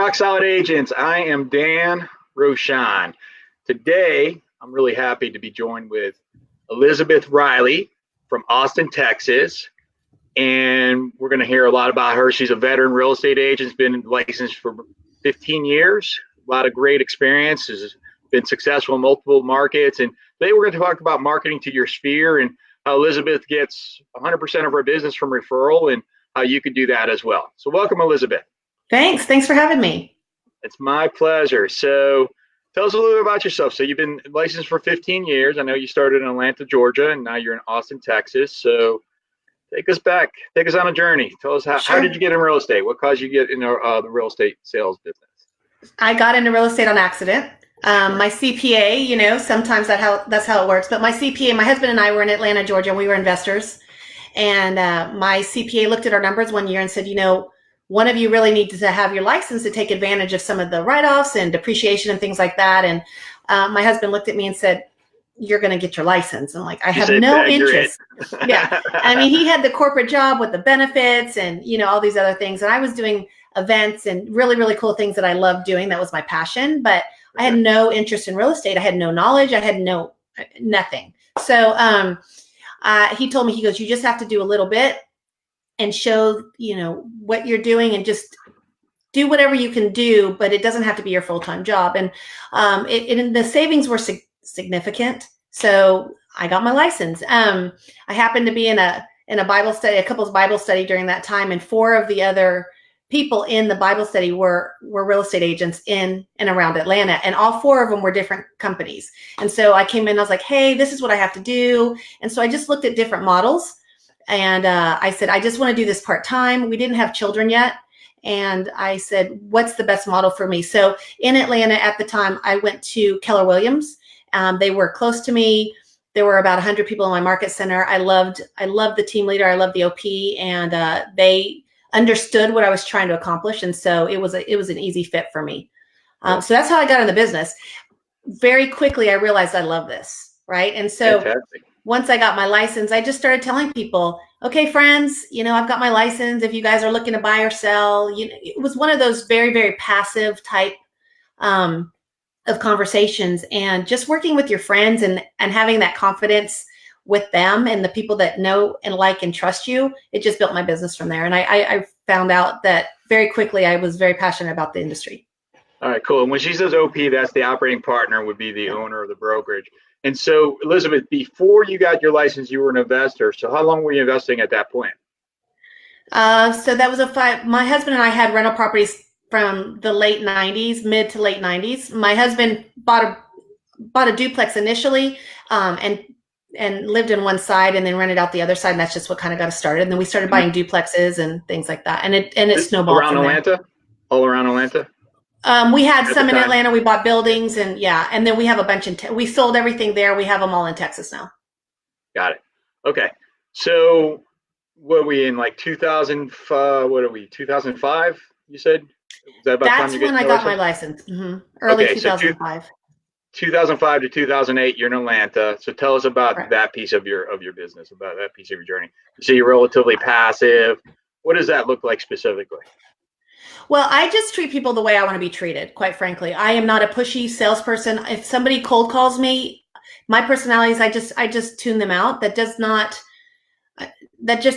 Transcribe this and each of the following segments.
Rock Solid Agents. I am Dan Rochon. Today, I'm really happy to be joined with Elizabeth Riley from Austin, Texas. And we're going to hear a lot about her. She's a veteran real estate agent, been licensed for 15 years, a lot of great experience, has been successful in multiple markets. And today we're going to talk about marketing to your sphere and how Elizabeth gets 100% of her business from referral and how you can do that as well. So welcome, Elizabeth. Thanks for having me. It's my pleasure. So tell us a little bit about yourself. So you've been licensed for 15 years. I know you started in Atlanta, Georgia, and now you're in Austin, Texas. So take us back. Take us on a journey. Tell us how did you get in real estate? What caused you to get into the real estate sales business? I got into real estate on accident. My C.P.I, sometimes that's how it works. But my C.P.I, my husband and I were in Atlanta, Georgia, and we were investors. And my C.P.I looked at our numbers one year and said, one of you really needs to have your license to take advantage of some of the write-offs and depreciation and things like that. And my husband looked at me and said, "You're going to get your license." And I have no interest. Yeah. I mean, he had the corporate job with the benefits and, all these other things. And I was doing events and really, really cool things that I loved doing. That was my passion, but I had no interest in real estate. I had no knowledge. I had nothing. So he told me, he goes, "You just have to do a little bit and show, what you're doing and just do whatever you can do, but it doesn't have to be your full-time job." And the savings were significant. So I got my license. I happened to be in a Bible study, a couple's Bible study during that time. And 4 of the other people in the Bible study were real estate agents in and around Atlanta. And all 4 of them were different companies. And so I came in, I was like, "Hey, this is what I have to do." And so I just looked at different models. And I said, "I just want to do this part-time." We didn't have children yet. And I said, "What's the best model for me?" So in Atlanta at the time, I went to Keller Williams. They were close to me. There were about 100 people in my market center. I loved the team leader. I loved the OP, and they understood what I was trying to accomplish. And so it was an easy fit for me. So that's how I got in the business. Very quickly, I realized I love this. Right. And so fantastic. Once I got my license, I just started telling people, "Okay, friends, I've got my license. If you guys are looking to buy or sell," it was one of those very, very passive type of conversations, and just working with your friends and having that confidence with them and the people that know and like and trust you. It just built my business from there. And I found out that very quickly I was very passionate about the industry. All right, cool. And when she says OP, that's the operating partner, would be the owner of the brokerage. And so, Elizabeth, before you got your license, you were an investor. So how long were you investing at that point? So that was my husband and I had rental properties from the late 90s, mid to late 90s. My husband bought a duplex initially and lived in one side and then rented out the other side. And that's just what kind of got us started. And then we started buying duplexes and things like that. And it snowballed around Atlanta? All around Atlanta? We had some in Atlanta. We bought buildings and then we have a bunch we sold everything there. We have them all in Texas now. Got it. Okay. So what are we in, like 2005, you said? Is that about That's time you when I got my license. Mm-hmm. Early 2005. So 2005 to 2008, you're in Atlanta. So tell us about that piece of your business, about that piece of your journey. You say you're relatively passive. What does that look like specifically? Well, I just treat people the way I want to be treated, quite frankly. I am not a pushy salesperson. If somebody cold calls me, my personality is I just tune them out. That just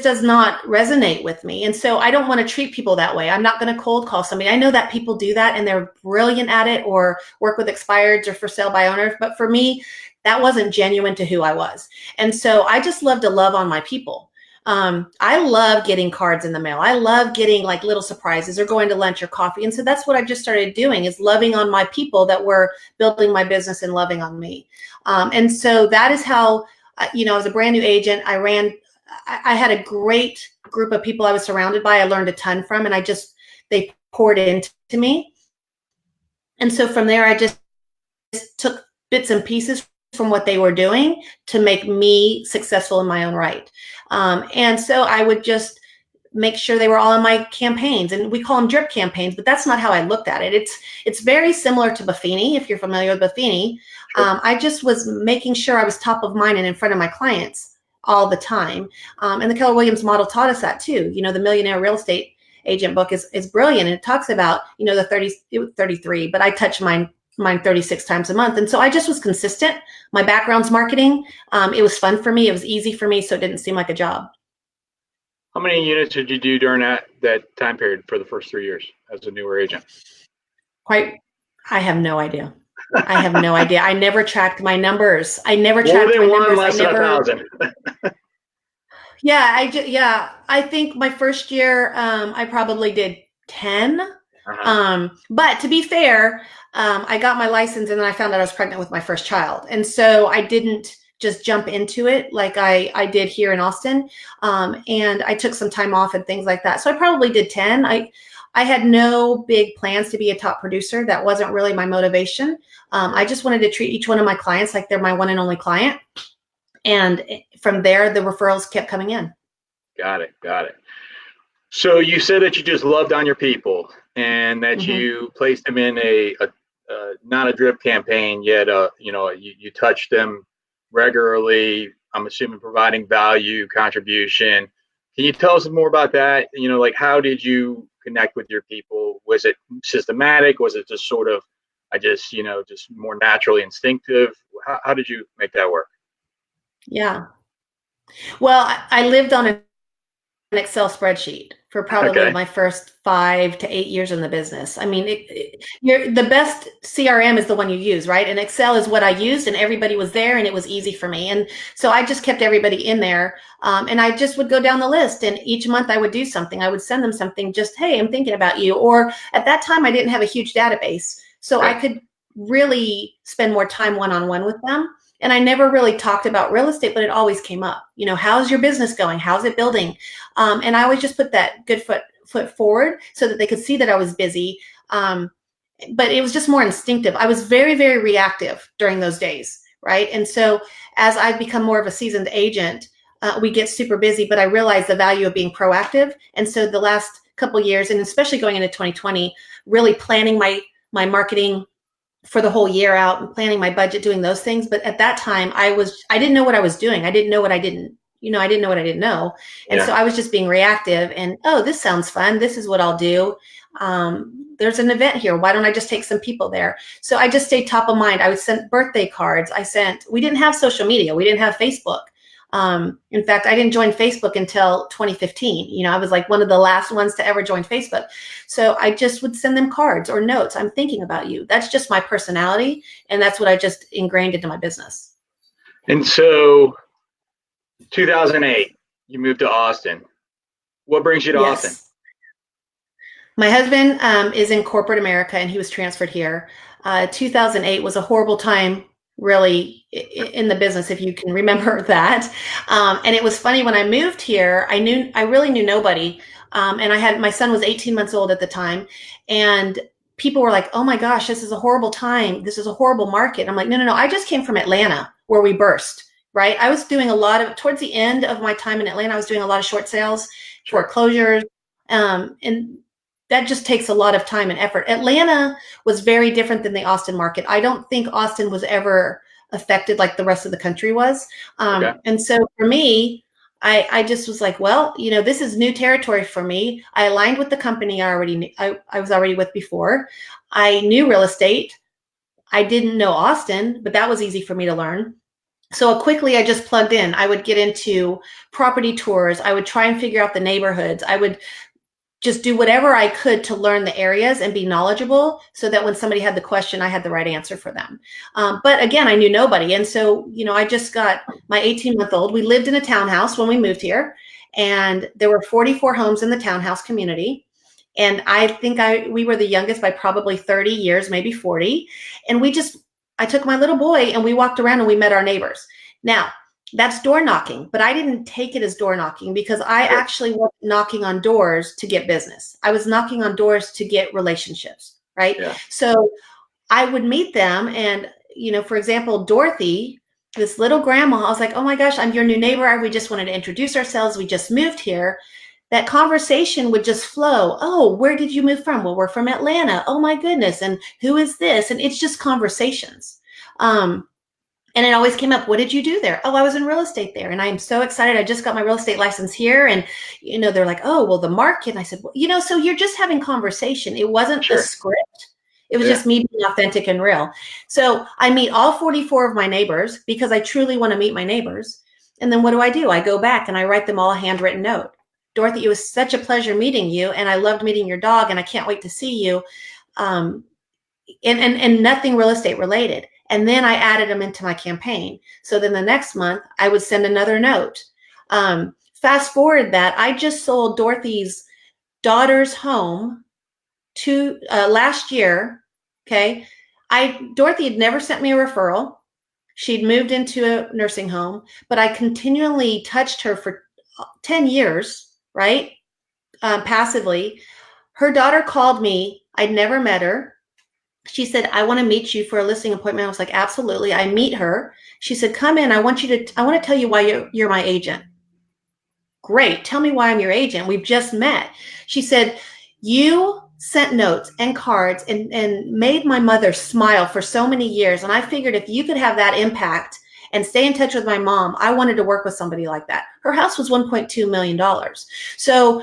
does not resonate with me. And so I don't want to treat people that way. I'm not going to cold call somebody. I know that people do that and they're brilliant at it, or work with expireds or for sale by owners. But for me, that wasn't genuine to who I was. And so I just love to love on my people. I love getting cards in the mail. I love getting like little surprises or going to lunch or coffee. And so that's what I've just started doing, is loving on my people that were building my business and loving on me. And so that is how, as a brand new agent, I had a great group of people I was surrounded by. I learned a ton from, and they poured into me. And so from there, I just took bits and pieces from what they were doing to make me successful in my own right. And so I would just make sure they were all in my campaigns, and we call them drip campaigns, but that's not how I looked at it. It's very similar to Buffini, if you're familiar with Buffini. Sure. I just was making sure I was top of mind and in front of my clients all the time. And the Keller Williams model taught us that too. The millionaire real estate agent book is brilliant. And it talks about, it was 33, but I touch mine 36 times a month. And so I just was consistent. My background's marketing. It was fun for me. It was easy for me. So it didn't seem like a job. How many units did you do during that time period for the first 3 years as a newer agent? I have no idea. I have no idea. I never tracked my numbers. I never tracked More than my one, numbers. less than 1,000. Yeah, I think my first year, I probably did 10. But to be fair, I got my license and then I found out I was pregnant with my first child. And so I didn't just jump into it like I did here in Austin. And I took some time off and things like that. So I probably did 10. I had no big plans to be a top producer. That wasn't really my motivation. I just wanted to treat each one of my clients like they're my one and only client. And from there, the referrals kept coming in. Got it. So you said that you just loved on your people and that you placed them in a not a drip campaign, yet you touched them regularly. I'm assuming providing value, contribution. Can you tell us more about that? Like how did you connect with your people? Was it systematic? Was it just sort of, just more naturally instinctive? How did you make that work? Yeah. Well, I lived on an Excel spreadsheet for probably my first 5 to 8 years in the business. I mean, the best CRM is the one you use, right? And Excel is what I used, and everybody was there, and it was easy for me. And so I just kept everybody in there, and I just would go down the list. And each month I would do something. I would send them something. Just, hey, I'm thinking about you. Or at that time, I didn't have a huge database, so I could really spend more time one-on-one with them. And I never really talked about real estate, but it always came up. How's your business going? How's it building? And I always just put that good foot forward so that they could see that I was busy. But it was just more instinctive. I was very, very reactive during those days, right? And so as I've become more of a seasoned agent, we get super busy, but I realized the value of being proactive. And so the last couple of years, and especially going into 2020, really planning my marketing for the whole year out and planning my budget, doing those things. But at that time, I didn't know what I was doing. I didn't know what I didn't know what I didn't know. And so I was just being reactive and, oh, this sounds fun. This is what I'll do. There's an event here. Why don't I just take some people there? So I just stayed top of mind. I would send birthday cards. We didn't have social media. We didn't have Facebook. In fact, I didn't join Facebook until 2015. I was like one of the last ones to ever join Facebook. So I just would send them cards or notes. I'm thinking about you. That's just my personality. And that's what I just ingrained into my business. And so 2008, you moved to Austin. What brings you to Austin? My husband is in corporate America and he was transferred here. 2008 was a horrible time, really, in the business, if you can remember that. And it was funny, when I moved here, I really knew nobody. And my son was 18 months old at the time. And people were like, oh my gosh, this is a horrible time. This is a horrible market. I'm like, no. I just came from Atlanta where we burst, right? I was doing towards the end of my time in Atlanta, I was doing a lot of short sales, foreclosures. And that just takes a lot of time and effort. Atlanta was very different than the Austin market. I don't think Austin was ever affected like the rest of the country was. And so for me, I just was like, well, this is new territory for me. I aligned with the company I was already with before. I knew real estate. I didn't know Austin, but that was easy for me to learn. So quickly, I just plugged in. I would get into property tours. I would try and figure out the neighborhoods. I would just do whatever I could to learn the areas and be knowledgeable so that when somebody had the question, I had the right answer for them. But again, I knew nobody. And so, I just got my 18-month-old. We lived in a townhouse when we moved here, and there were 44 homes in the townhouse community. And I think we were the youngest by probably 30 years, maybe 40. And I took my little boy and we walked around and we met our neighbors. Now, that's door knocking, but I didn't take it as door knocking because I actually wasn't knocking on doors to get business. I was knocking on doors to get relationships, right? Yeah. So I would meet them and, for example, Dorothy, this little grandma, I was like, oh my gosh, I'm your new neighbor. We just wanted to introduce ourselves. We just moved here. That conversation would just flow. Oh, where did you move from? Well, we're from Atlanta. Oh my goodness. And who is this? And it's just conversations. And it always came up, what did you do there? Oh, I was in real estate there. And I'm so excited. I just got my real estate license here. And, they're like, oh, well, the market. And I said, well, so you're just having conversation. It wasn't Sure. a script. It was just me being authentic and real. So I meet all 44 of my neighbors because I truly want to meet my neighbors. And then what do? I go back and I write them all a handwritten note. Dorothy, it was such a pleasure meeting you. And I loved meeting your dog. And I can't wait to see you. And nothing real estate related. And then I added them into my campaign. So then the next month I would send another note. Fast forward that I just sold Dorothy's daughter's home to last year. Okay. Dorothy had never sent me a referral. She'd moved into a nursing home, but I continually touched her for 10 years, right? Passively. Her daughter called me. I'd never met her. She said, I want to meet you for a listing appointment. I was like, absolutely. I meet her. She said, come in. I want to tell you why you're my agent. Great. Tell me why I'm your agent. We've just met. She said, you sent notes and cards and made my mother smile for so many years. And I figured if you could have that impact and stay in touch with my mom, I wanted to work with somebody like that. Her house was $1.2 million. So,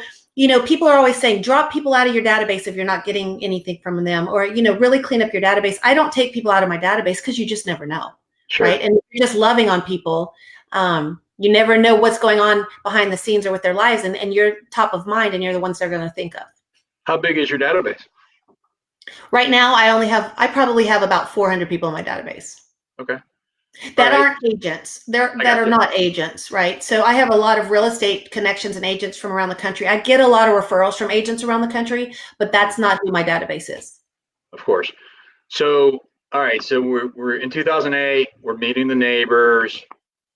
people are always saying, drop people out of your database if you're not getting anything from them, or, really clean up your database. I don't take people out of my database because you just never know. Sure. Right. And you're just loving on people. You never know what's going on behind the scenes or with their lives. And you're top of mind and you're the ones they're going to think of. How big is your database? Right now, I probably have about 400 people in my database. Okay. That aren't agents. That are not agents, right? So I have a lot of real estate connections and agents from around the country. I get a lot of referrals from agents around the country, but that's not who my database is. Of course. So, all right. So we're in 2008. We're meeting the neighbors.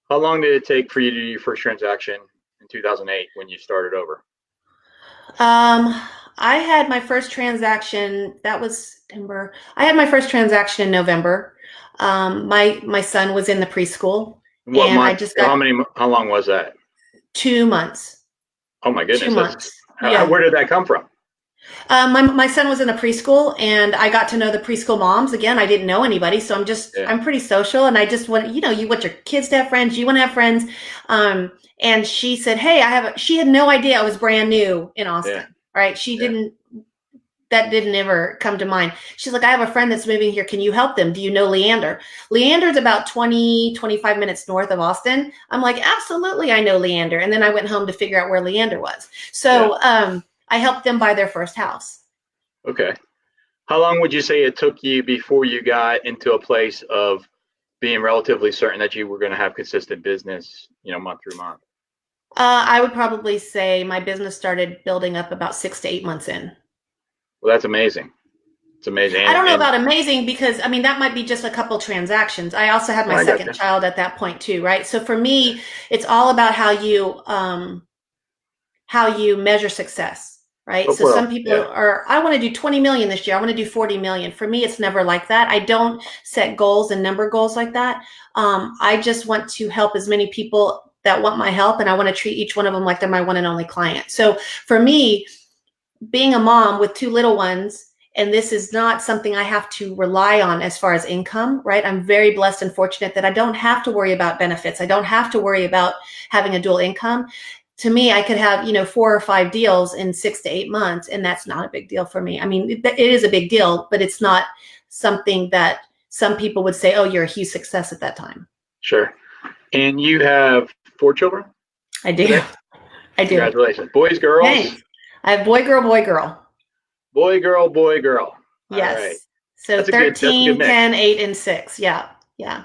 How long did it take for you to do your first transaction in 2008 when you started over? I had my first transaction. That was September. I had my first transaction in November. My son was in the preschool. What month? How long was that? 2 months. Oh my goodness. 2 months. Where did that come from? My son was in a preschool and I got to know the preschool moms. Again, I didn't know anybody. So I'm pretty social and I just want, you want your kids to have friends. You want to have friends. And she said, hey, she had no idea I was brand new in Austin, right? That didn't ever come to mind. She's like, I have a friend that's moving here. Can you help them? Do you know Leander? Leander's about 25 minutes north of Austin. I'm like, absolutely. I know Leander. And then I went home to figure out where Leander was. So, I helped them buy their first house. Okay. How long would you say it took you before you got into a place of being relatively certain that you were going to have consistent business, month through month? I would probably say my business started building up about 6 to 8 months in. Well, that's amazing. It's amazing. I don't know about amazing because, that might be just a couple transactions. I also had my second child at that point too, right? So for me, it's all about how you measure success. Right. So some people I want to do 20 million this year. I want to do 40 million. For me, it's never like that. I don't set goals and number goals like that. I just want to help as many people that want my help. And I want to treat each one of them like they're my one and only client. So for me, being a mom with 2 little ones, and this is not something I have to rely on as far as income, right? I'm very blessed and fortunate that I don't have to worry about benefits. I don't have to worry about having a dual income. To me, I could have, 4 or 5 deals in 6 to 8 months, and that's not a big deal for me. It is a big deal, but it's not something that some people would say, oh, you're a huge success at that time. Sure. And you have 4 children? I do. Okay. I do. Congratulations. Boys, girls? Thanks. I have boy, girl, boy, girl. Boy, girl, boy, girl. Yes. All right. So that's 13, 10, 8, and 6. Yeah. Yeah.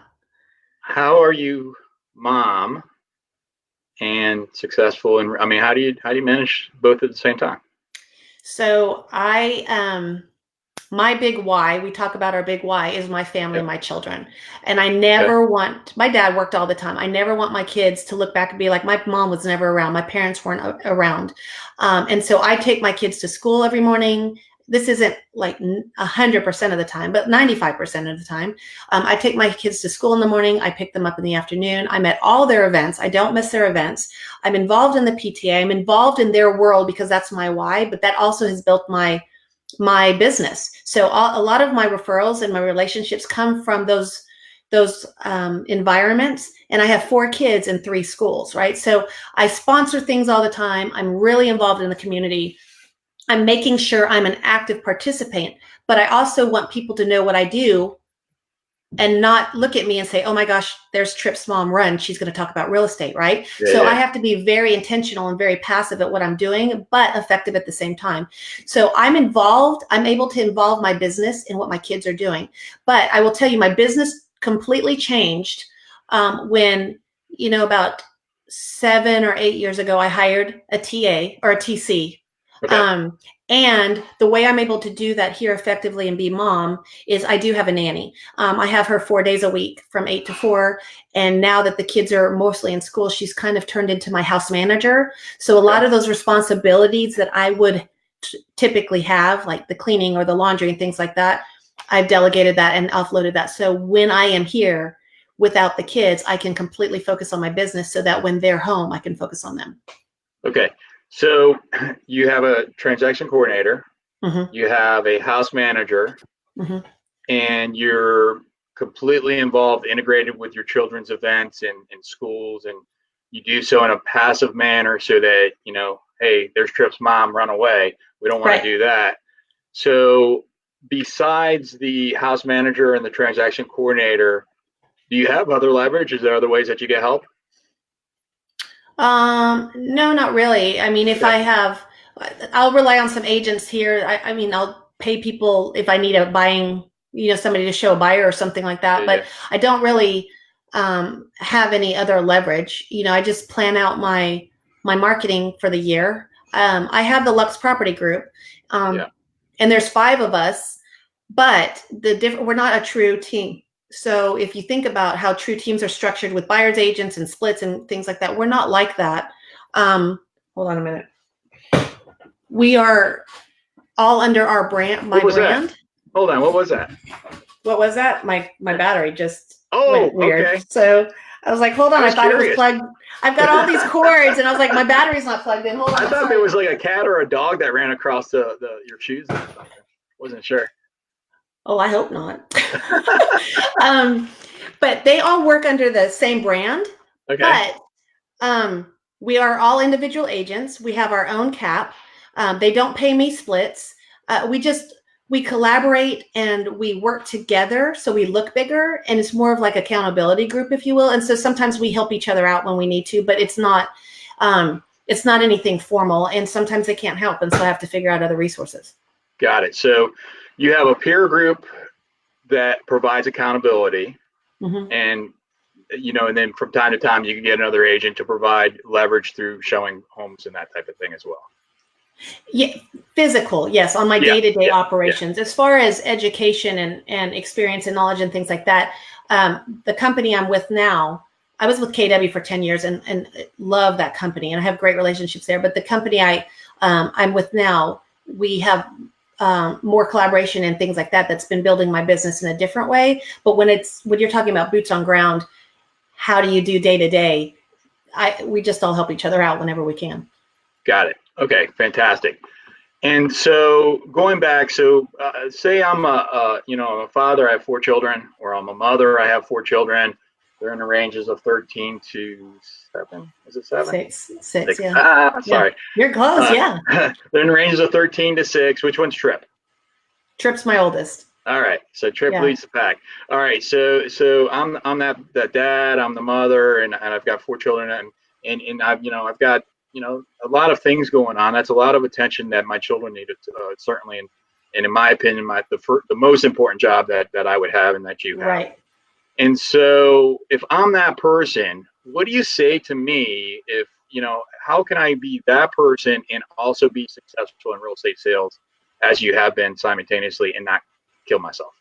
How are you, mom, and successful? And how do you manage both at the same time? So my big why, we talk about our big why, is my family and my children. And I never want, my dad worked all the time. I never want my kids to look back and be like, my mom was never around. My parents weren't around. And so I take my kids to school every morning. This isn't like 100% of the time, but 95% of the time. I take my kids to school in the morning. I pick them up in the afternoon. I'm at all their events. I don't miss their events. I'm involved in the PTA. I'm involved in their world because that's my why, but that also has built my business. So a lot of my referrals and my relationships come from those those environments. And I have 4 kids in 3 schools, right? So I sponsor things all the time. I'm really involved in the community. I'm making sure I'm an active participant, but I also want people to know what I do and not look at me and say, oh my gosh, there's Tripp's mom, run. She's going to talk about real estate, right? So I have to be very intentional and very passive at what I'm doing, but effective at the same time. So I'm involved. I'm able to involve my business in what my kids are doing. But I will tell you, my business completely changed when, about 7 or 8 years ago, I hired a TA or a TC. Okay. And the way I'm able to do that here effectively and be mom is I do have a nanny. I have her 4 days a week from 8 to 4. And now that the kids are mostly in school, she's kind of turned into my house manager. So a lot of those responsibilities that I would typically have, like the cleaning or the laundry and things like that, I've delegated that and offloaded that. So when I am here without the kids, I can completely focus on my business so that when they're home, I can focus on them. Okay. So you have a transaction coordinator, you have a house manager, and you're completely involved, integrated with your children's events and schools, and you do so in a passive manner so that, hey, there's Tripp's mom, run away. We don't want to do that. So besides the house manager and the transaction coordinator, do you have other leverage? Is there other ways that you get help? No, not really. I mean, if I'll rely on some agents here. I'll pay people if I need a buying, somebody to show a buyer or something like that. But I don't really have any other leverage. I just plan out my marketing for the year. I have the Luxe Property Group, and there's 5 of us, but we're not a true team. So if you think about how true teams are structured with buyers agents and splits and things like that, we're not like that. Hold on a minute. We are all under our brand, my brand. That? Hold on, what was that? What was that? My battery just went weird. Okay. So I was like, hold on, I thought it was plugged. I've got all these cords and I was like, my battery's not plugged in. Hold on. I thought there was like a cat or a dog that ran across your shoes or something. Wasn't sure. Oh, I hope not. But they all work under the same brand. Okay. But we are all individual agents. We have our own cap. They don't pay me splits. We collaborate and we work together so we look bigger, and it's more of like accountability group, if you will. And so sometimes we help each other out when we need to, but it's not anything formal, and sometimes they can't help, and so I have to figure out other resources. Got it. So you have a peer group that provides accountability, and and then from time to time you can get another agent to provide leverage through showing homes and that type of thing as well. Yeah, physical, yes, on my day-to-day operations. As far as education and experience and knowledge and things like that, the company I'm with now, I was with KW for 10 years and love that company, and I have great relationships there. But the company I'm with now, we have more collaboration and things like that. That's been building my business in a different way. But when you're talking about boots on ground, how do you do day to day? We just all help each other out whenever we can. Got it. Okay, fantastic. And so going back, say I'm I'm a father, I have 4 children, or I'm a mother, I have 4 children. They're in the ranges of 13 to 7. Is it 7? 6, yeah. Sorry. You're close, yeah. They're in the ranges of 13 to 6. Which one's Tripp? Tripp's my oldest. All right. So Tripp leads the pack. All right. So I'm that dad, I'm the mother, and I've got 4 children, and I've got a lot of things going on. That's a lot of attention that my children needed, certainly, and in my opinion, the most important job that I would have and that you have. Right. And so if I'm that person, what do you say to me if, how can I be that person and also be successful in real estate sales as you have been simultaneously and not kill myself?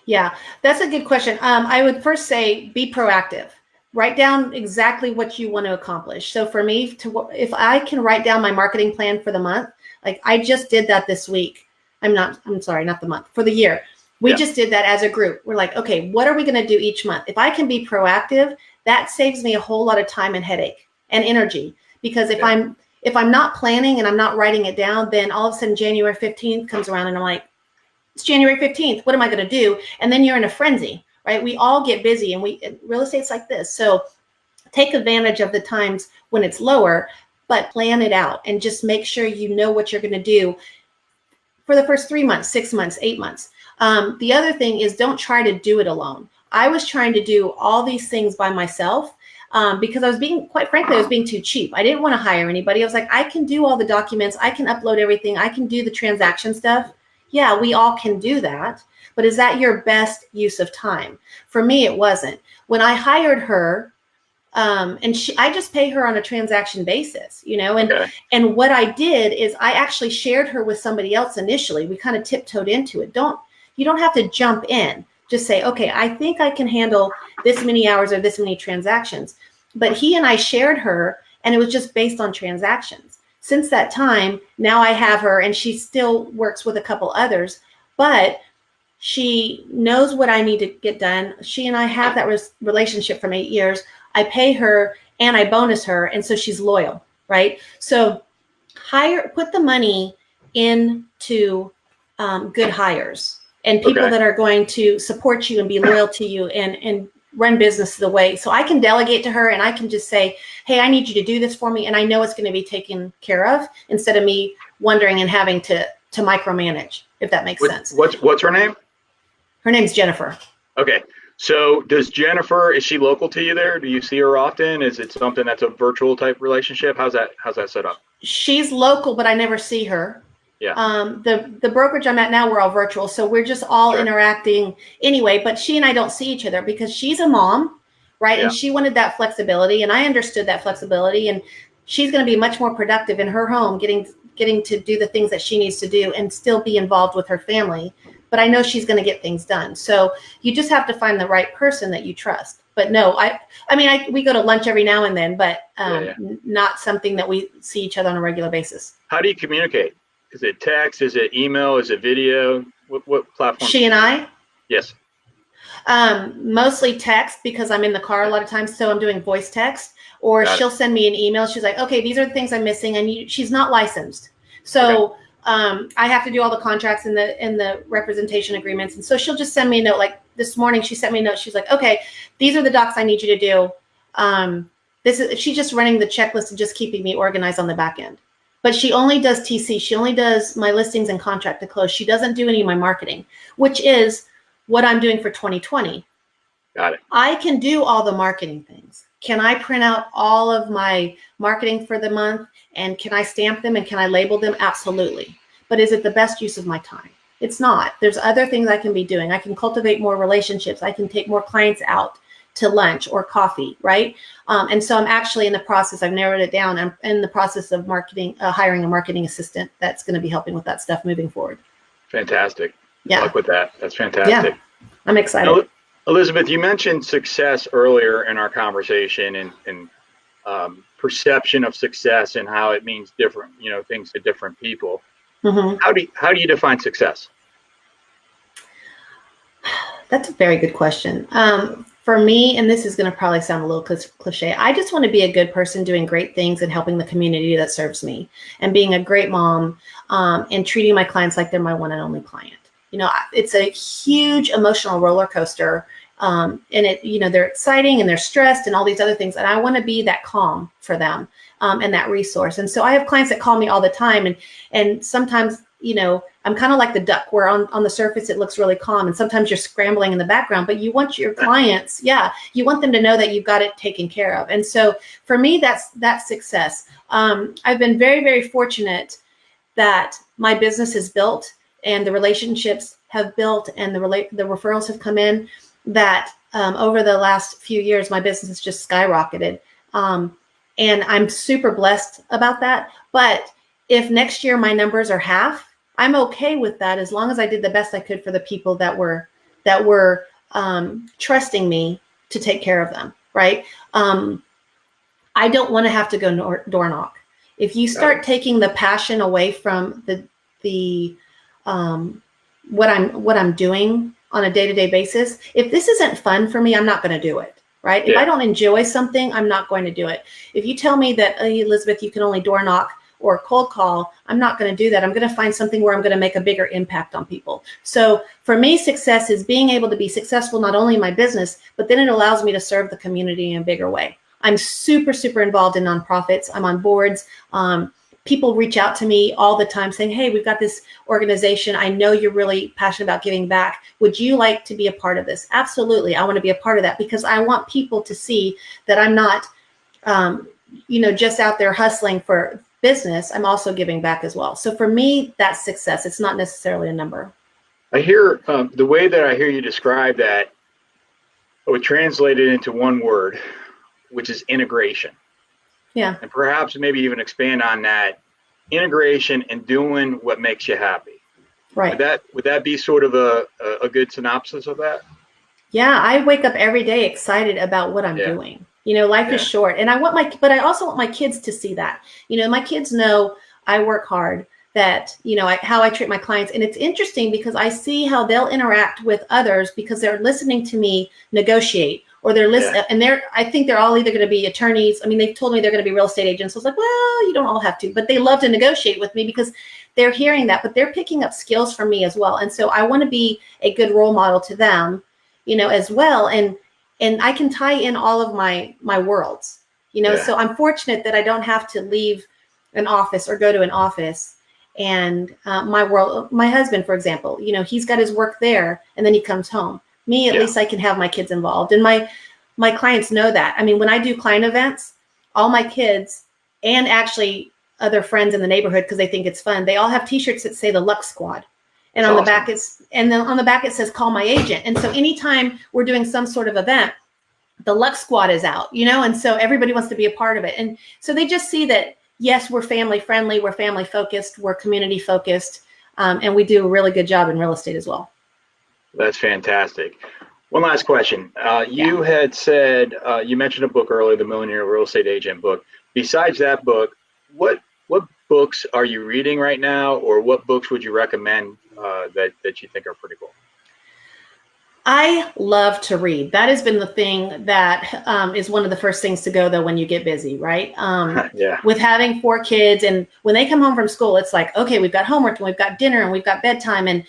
Yeah, that's a good question. I would first say be proactive. Write down exactly what you want to accomplish. So for me, if I can write down my marketing plan for the month, like I just did that this week. I'm sorry, not the month, for the year. We just did that as a group. We're like, okay, what are we going to do each month? If I can be proactive, that saves me a whole lot of time and headache and energy. Because if I'm not planning and I'm not writing it down, then all of a sudden January 15th comes around and I'm like, it's January 15th. What am I going to do? And then you're in a frenzy, right? We all get busy, and real estate's like this. So take advantage of the times when it's lower, but plan it out and just make sure you know what you're going to do for the first 3 months, 6 months, 8 months. The other thing is, don't try to do it alone. I was trying to do all these things by myself because I was quite frankly, I was being too cheap. I didn't want to hire anybody. I was like, I can do all the documents. I can upload everything. I can do the transaction stuff. Yeah, we all can do that. But is that your best use of time? For me, it wasn't. When I hired her, and I just pay her on a transaction basis, and what I did is I actually shared her with somebody else initially. We kind of tiptoed into it. You don't have to jump in. Just say, okay, I think I can handle this many hours or this many transactions. But he and I shared her, and it was just based on transactions. Since that time, now I have her, and she still works with a couple others, but she knows what I need to get done. She and I have that relationship from 8 years. I pay her and I bonus her, and so she's loyal, right? So put the money into good hires and people that are going to support you and be loyal to you and run business the way. So I can delegate to her, and I can just say, hey, I need you to do this for me, and I know it's going to be taken care of, instead of me wondering and having to micromanage, if that makes sense. What's her name? Her name's Jennifer. Okay. So is she local to you there? Do you see her often? Is it something that's a virtual type relationship? How's that set up? She's local, but I never see her. Yeah. The brokerage I'm at now, we're all virtual. So we're just all interacting anyway, but she and I don't see each other because she's a mom, right? Yeah. And she wanted that flexibility, and I understood that flexibility, and she's going to be much more productive in her home, getting to do the things that she needs to do and still be involved with her family. But I know she's going to get things done. So you just have to find the right person that you trust. But no, we go to lunch every now and then, but not something that we see each other on a regular basis. How do you communicate? Is it text? Is it email? Is it video? What platform? She and I? Yes. Mostly text, because I'm in the car a lot of times. So I'm doing voice text, or she'll send me an email. She's like, okay, these are the things I'm missing. And she's not licensed. So I have to do all the contracts and the representation agreements. And so she'll just send me a note. Like this morning, she sent me a note. She's like, okay, these are the docs I need you to do. She's just running the checklist and just keeping me organized on the back end. But she only does TC. She only does my listings and contract to close. She doesn't do any of my marketing, which is what I'm doing for 2020. Got it. I can do all the marketing things. Can I print out all of my marketing for the month? And can I stamp them and can I label them? Absolutely. But is it the best use of my time? It's not. There's other things I can be doing. I can cultivate more relationships. I can take more clients out to lunch or coffee, right? And so I'm actually in the process, I've narrowed it down. I'm in the process of hiring a marketing assistant that's going to be helping with that stuff moving forward. Fantastic. Yeah. Good luck with that. That's fantastic. Yeah. I'm excited. Now, Elizabeth, you mentioned success earlier in our conversation and perception of success and how it means different, things to different people. Mm-hmm. How do you define success? That's a very good question. For me, and this is going to probably sound a little cliche, I just want to be a good person doing great things and helping the community that serves me, and being a great mom, and treating my clients like they're my one and only client. It's a huge emotional roller coaster. And they're exciting and they're stressed and all these other things. And I want to be that calm for them, and that resource. And so I have clients that call me all the time. And sometimes, I'm kind of like the duck where on the surface, it looks really calm. And sometimes you're scrambling in the background, but you want your clients, you want them to know that you've got it taken care of. And so for me, that's success. I've been very, very fortunate that my business is built and the relationships have built and the referrals have come in, that over the last few years, my business has just skyrocketed. And I'm super blessed about that. But if next year my numbers are half, I'm okay with that, as long as I did the best I could for the people that were trusting me to take care of them, right? I don't want to have to go door knock. If you start taking the passion away from the what I'm doing on a day-to-day basis, if this isn't fun for me, I'm not going to do it, right? If I don't enjoy something, I'm not going to do it. If you tell me that, Elizabeth, you can only door knock or cold call, I'm not going to do that. I'm going to find something where I'm going to make a bigger impact on people. So for me, success is being able to be successful, not only in my business, but then it allows me to serve the community in a bigger way. I'm super, super involved in nonprofits. I'm on boards. People reach out to me all the time saying, hey, we've got this organization. I know you're really passionate about giving back. Would you like to be a part of this? Absolutely. I want to be a part of that because I want people to see that I'm not, just out there hustling for business. I'm also giving back as well. So for me, that's success. It's not necessarily a number. I hear the way that I hear you describe that, I would translate it into one word, which is integration. Yeah. And perhaps maybe even expand on that integration and doing what makes you happy. Right. Would that be sort of a good synopsis of that? Yeah. I wake up every day excited about what I'm doing. Life is short, and but I also want my kids to see that, my kids know I work hard, that, how I treat my clients. And it's interesting because I see how they'll interact with others because they're listening to me negotiate. Or they're listening, and I think they're all either going to be attorneys. I mean, they've told me they're going to be real estate agents. So I was like, well, you don't all have to, but they love to negotiate with me because they're hearing that, but they're picking up skills from me as well. And so I want to be a good role model to them, as well. And I can tie in all of my worlds, so I'm fortunate that I don't have to leave an office or go to an office. And my husband, for example, he's got his work there and then he comes home. Me, at least I can have my kids involved. And my clients know that. I mean, when I do client events, all my kids and actually other friends in the neighborhood, because they think it's fun, they all have T-shirts that say the Luxe Squad. And on the back on the back it says call my agent. And so anytime we're doing some sort of event, the Luxe Squad is out, and so everybody wants to be a part of it. And so they just see that, yes, we're family friendly, we're family focused, we're community focused, and we do a really good job in real estate as well. That's fantastic. One last question. You had said, you mentioned a book earlier, the Millionaire Real Estate Agent book. Besides that book, what books are you reading right now, or what books would you recommend that you think are pretty cool? I love to read. That has been the thing that is one of the first things to go, though, when you get busy, right? With having 4 kids, and when they come home from school, it's like, okay, we've got homework and we've got dinner and we've got bedtime. And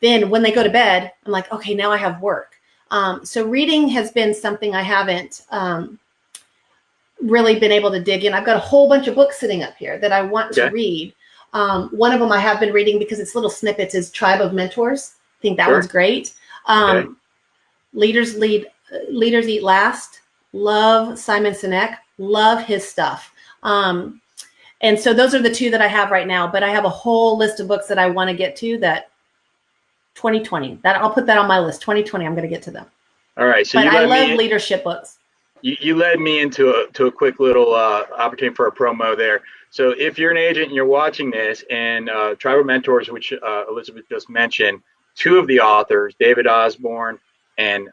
then when they go to bed, I'm like, okay, now I have work. So reading has been something I haven't really been able to dig in. I've got a whole bunch of books sitting up here that I want to read. One of them I have been reading because it's little snippets is Tribe of Mentors. I think that one's great. Leaders Eat Last. Love Simon Sinek. Love his stuff. And so those are the 2 that I have right now, but I have a whole list of books that I want to get to that 2020. That I'll put that on my list. 2020, I'm going to get to them. All right. So, but I love leadership books. You led me into a quick little opportunity for a promo there. So if you're an agent and you're watching this, and Tribe of Mentors, which Elizabeth just mentioned, 2 of the authors, David Osborne and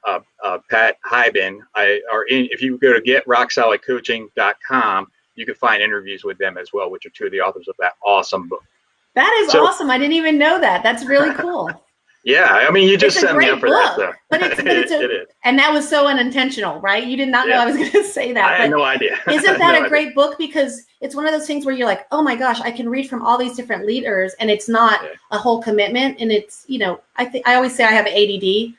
Pat Hyben, are in. If you go to GetRockSolidCoaching.com, you can find interviews with them as well, which are 2 of the authors of that awesome book. That is awesome. I didn't even know that. That's really cool. Yeah, I mean, you just set me up for that stuff. But it is. And that was so unintentional, right? You did not know I was going to say that. I had no idea. Isn't that a great book? Because it's one of those things where you're like, oh my gosh, I can read from all these different leaders, and it's not a whole commitment. And it's, I always say I have ADD.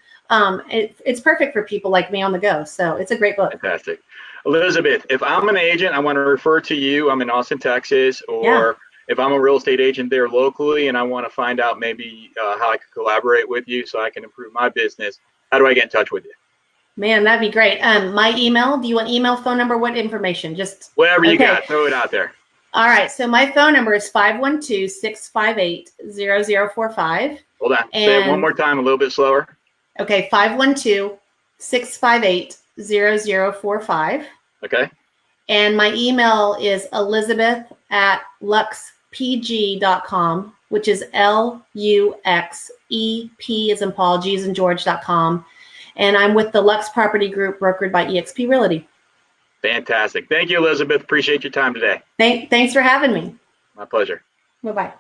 It's perfect for people like me on the go. So it's a great book. Fantastic. Elizabeth, if I'm an agent, I want to refer to you. I'm in Austin, Texas, or if I'm a real estate agent there locally and I want to find out maybe how I could collaborate with you so I can improve my business, how do I get in touch with you? Man, that'd be great. My email, do you want email, phone number, what information? Just whatever you got, throw it out there. All right. So my phone number is 512-658-0045. Hold on. Say it one more time, a little bit slower. Okay. 512-658-0045. Okay. And my email is elizabeth@luxepg.com, which is LUXEP as in Paul, G as in George.com. And I'm with the Luxe Property Group, brokered by eXp Realty. Fantastic. Thank you, Elizabeth. Appreciate your time today. Thanks for having me. My pleasure. Bye-bye.